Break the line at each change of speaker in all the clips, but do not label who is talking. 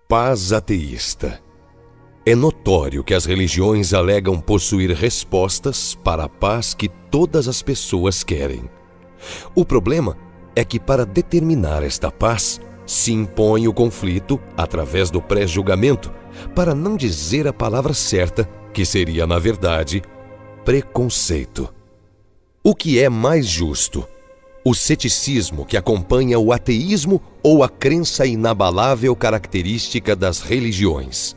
Paz ateísta. É notório que as religiões alegam possuir respostas para a paz que todas as pessoas querem. O problema é que, para determinar esta paz, se impõe o conflito através do pré-julgamento, para não dizer a palavra certa, que seria, na verdade, preconceito. O que é mais justo? O ceticismo que acompanha o ateísmo ou a crença inabalável característica das religiões?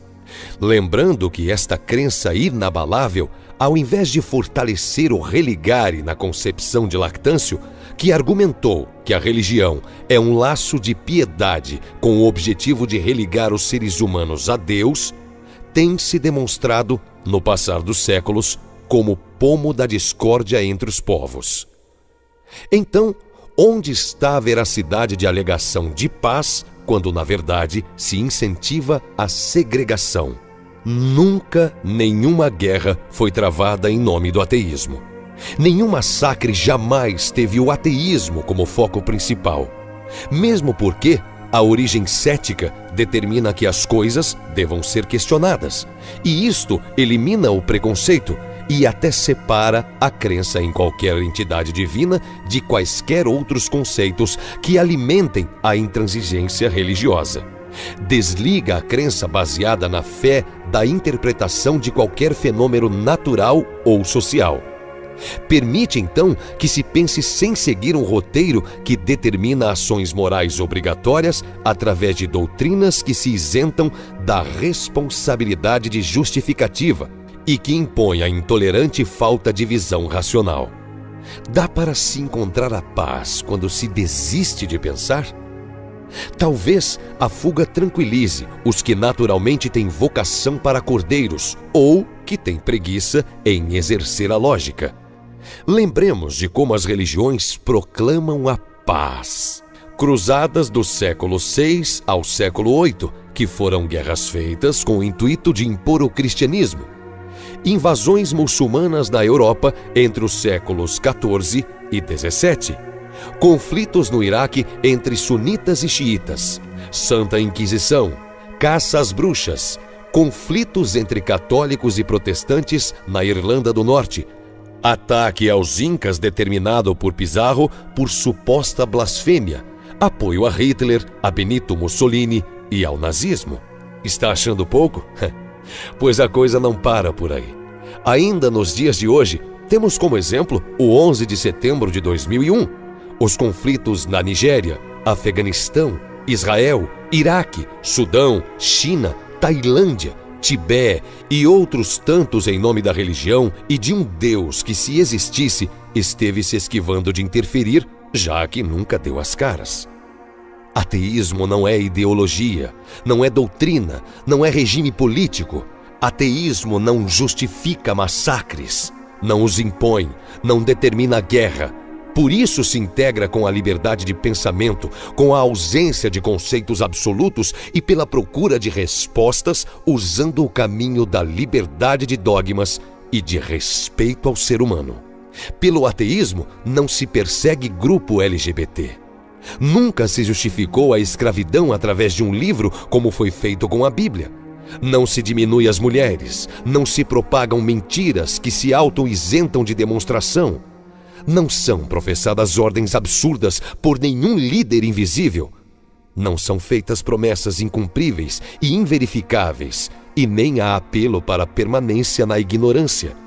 Lembrando que esta crença inabalável, ao invés de fortalecer o religare na concepção de Lactâncio, que argumentou que a religião é um laço de piedade com o objetivo de religar os seres humanos a Deus, tem se demonstrado, no passar dos séculos, como pomo da discórdia entre os povos. Então, onde está a veracidade de alegação de paz, quando na verdade se incentiva a segregação? Nunca nenhuma guerra foi travada em nome do ateísmo. Nenhum massacre jamais teve o ateísmo como foco principal. Mesmo porque a origem cética determina que as coisas devam ser questionadas, e isto elimina o preconceito e até separa a crença em qualquer entidade divina de quaisquer outros conceitos que alimentem a intransigência religiosa. Desliga a crença baseada na fé da interpretação de qualquer fenômeno natural ou social. Permite, então, que se pense sem seguir um roteiro que determina ações morais obrigatórias através de doutrinas que se isentam da responsabilidade de justificativa e que impõe a intolerante falta de visão racional. Dá para se encontrar a paz quando se desiste de pensar? Talvez a fuga tranquilize os que naturalmente têm vocação para cordeiros ou que têm preguiça em exercer a lógica. Lembremos de como as religiões proclamam a paz. Cruzadas do século VI ao século VIII, que foram guerras feitas com o intuito de impor o cristianismo. Invasões muçulmanas na Europa entre os séculos XIV e XVII. Conflitos no Iraque entre sunitas e xiitas. Santa Inquisição. Caça às bruxas. Conflitos entre católicos e protestantes na Irlanda do Norte. Ataque aos incas determinado por Pizarro por suposta blasfêmia. Apoio a Hitler, a Benito Mussolini e ao nazismo. Está achando pouco? Pois a coisa não para por aí. Ainda nos dias de hoje, temos como exemplo o 11 de setembro de 2001, os conflitos na Nigéria, Afeganistão, Israel, Iraque, Sudão, China, Tailândia, Tibete e outros tantos em nome da religião e de um Deus que, se existisse, esteve se esquivando de interferir, já que nunca deu as caras. Ateísmo não é ideologia, não é doutrina, não é regime político. Ateísmo não justifica massacres, não os impõe, não determina guerra. Por isso se integra com a liberdade de pensamento, com a ausência de conceitos absolutos e pela procura de respostas usando o caminho da liberdade de dogmas e de respeito ao ser humano. Pelo ateísmo não se persegue grupo LGBT. Nunca se justificou a escravidão através de um livro, como foi feito com a Bíblia. Não se diminui as mulheres, não se propagam mentiras que se auto-isentam de demonstração. Não são professadas ordens absurdas por nenhum líder invisível. Não são feitas promessas incumpríveis e inverificáveis, e nem há apelo para permanência na ignorância.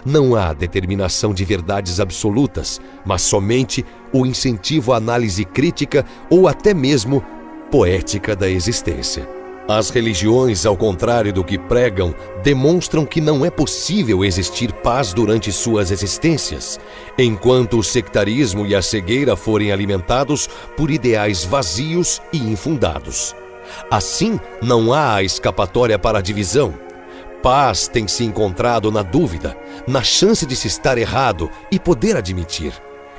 Não há determinação de verdades absolutas, mas somente o incentivo à análise crítica ou até mesmo poética da existência. As religiões, ao contrário do que pregam, demonstram que não é possível existir paz durante suas existências, enquanto o sectarismo e a cegueira forem alimentados por ideais vazios e infundados. Assim, não há a escapatória para a divisão. Paz tem se encontrado na dúvida, na chance de se estar errado e poder admitir.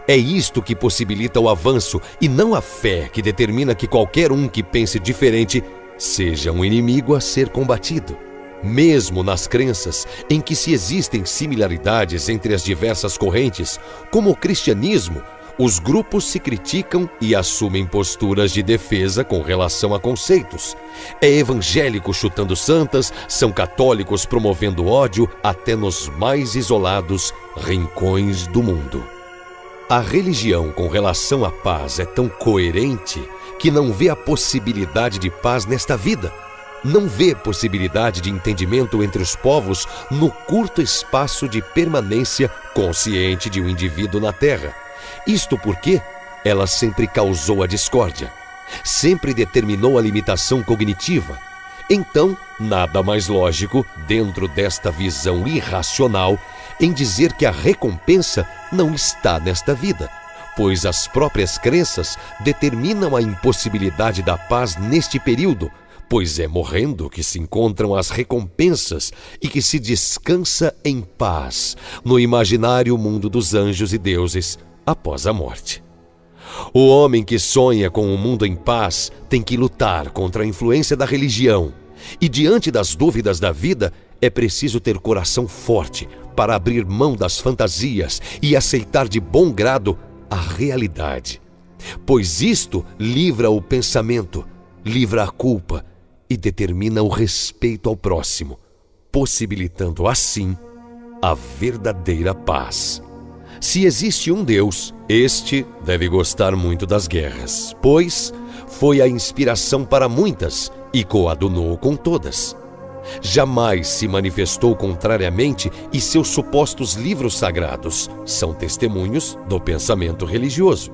É isto que possibilita o avanço e não a fé que determina que qualquer um que pense diferente seja um inimigo a ser combatido. Mesmo nas crenças em que se existem similaridades entre as diversas correntes, como o cristianismo, Os grupos se criticam e assumem posturas de defesa com relação a conceitos. É evangélico chutando santas, são católicos promovendo ódio até nos mais isolados rincões do mundo. A religião com relação à paz é tão coerente que não vê a possibilidade de paz nesta vida. Não vê possibilidade de entendimento entre os povos no curto espaço de permanência consciente de um indivíduo na Terra. Isto porque ela sempre causou a discórdia, sempre determinou a limitação cognitiva. Então, nada mais lógico, dentro desta visão irracional, em dizer que a recompensa não está nesta vida, pois as próprias crenças determinam a impossibilidade da paz neste período, pois é morrendo que se encontram as recompensas e que se descansa em paz no imaginário mundo dos anjos e deuses após a morte. O homem que sonha com um mundo em paz tem que lutar contra a influência da religião, e diante das dúvidas da vida é preciso ter coração forte para abrir mão das fantasias e aceitar de bom grado a realidade, pois isto livra o pensamento, livra a culpa e determina o respeito ao próximo, possibilitando assim a verdadeira paz. Se existe um Deus, este deve gostar muito das guerras, pois foi a inspiração para muitas e coadunou com todas. Jamais se manifestou contrariamente e seus supostos livros sagrados são testemunhos do pensamento religioso.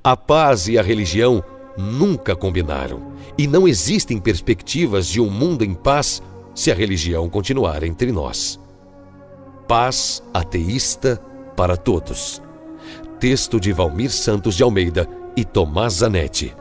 A paz e a religião nunca combinaram e não existem perspectivas de um mundo em paz se a religião continuar entre nós. Paz ateísta para todos. Texto de Valmir Santos de Almeida e Tomás Zanetti.